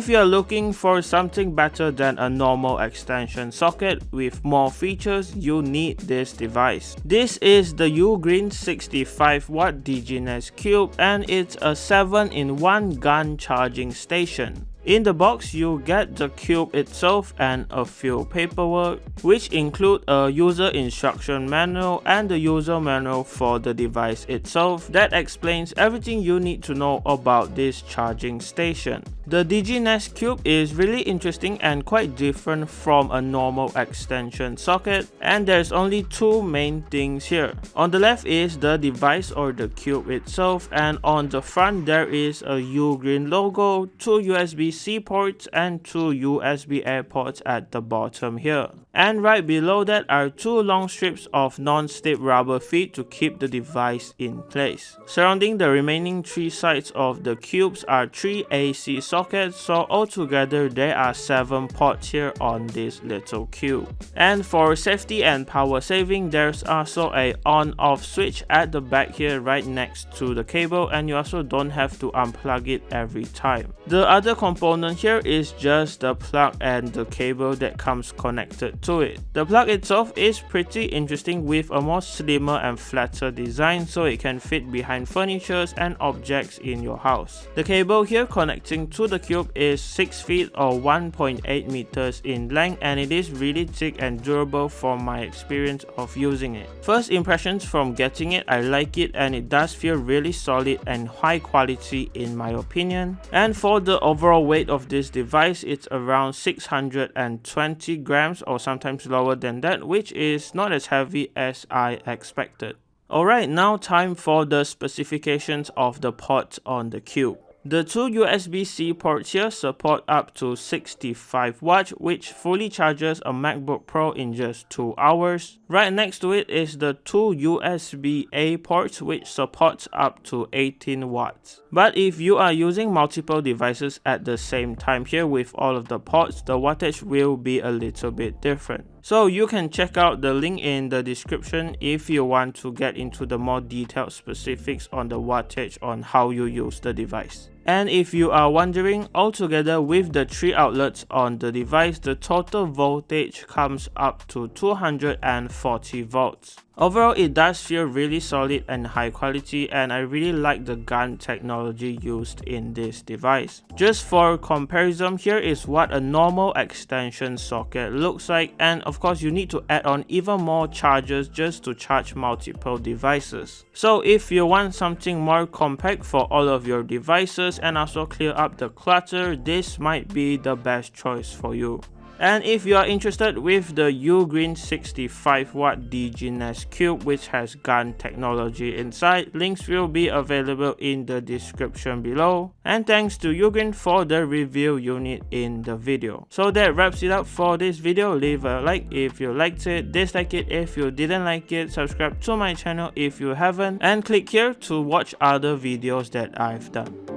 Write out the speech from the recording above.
If you are looking for something better than a normal extension socket with more features, you need this device. This is the UGREEN 65W Diginest Cube, and it's a 7-in-1 GaN charging station. In the box, you get the cube itself and a few paperwork, which include a user instruction manual and the user manual for the device itself that explains everything you need to know about this charging station. The Diginest Cube is really interesting and quite different from a normal extension socket, and there's only two main things here. On the left is the device or the cube itself, and on the front there is a UGREEN logo, two USB-C ports and two USB-A ports at the bottom here. And right below that are two long strips of non-stick rubber feet to keep the device in place. Surrounding the remaining three sides of the cubes are three AC sockets, so altogether there are 7 ports here on this little cube. And for safety and power saving, there's also a on-off switch at the back here right next to the cable, and you also don't have to unplug it every time. The other component here is just the plug and the cable that comes connected to it. The plug itself is pretty interesting with a more slimmer and flatter design, so it can fit behind furniture and objects in your house. The cable here connecting to the cube is 6 feet or 1.8 meters in length, and it is really thick and durable from my experience of using it. First impressions from getting it, I like it and it does feel really solid and high quality in my opinion. And for the overall weight of this device, it's around 620 grams or sometimes lower than that, which is not as heavy as I expected. Alright, now time for the specifications of the ports on the cube. The two USB-C ports here support up to 65 watts, which fully charges a MacBook Pro in just 2 hours. Right next to it is the two USB-A ports, which supports up to 18 watts. But if you are using multiple devices at the same time here with all of the ports, the wattage will be a little bit different. So you can check out the link in the description if you want to get into the more detailed specifics on the wattage on how you use the device. And if you are wondering, altogether with the 3 outlets on the device, the total voltage comes up to 240 volts. Overall, it does feel really solid and high quality, and I really like the GaN technology used in this device. Just for comparison, here is what a normal extension socket looks like, and of course you need to add on even more chargers just to charge multiple devices. So if you want something more compact for all of your devices and also clear up the clutter, this might be the best choice for you. And if you are interested with the UGREEN 65W Diginest Cube, which has GaN technology inside, links will be available in the description below. And thanks to UGREEN for the review unit in the video. So that wraps it up for this video. Leave a like if you liked it, dislike it if you didn't like it, subscribe to my channel if you haven't, and click here to watch other videos that I've done.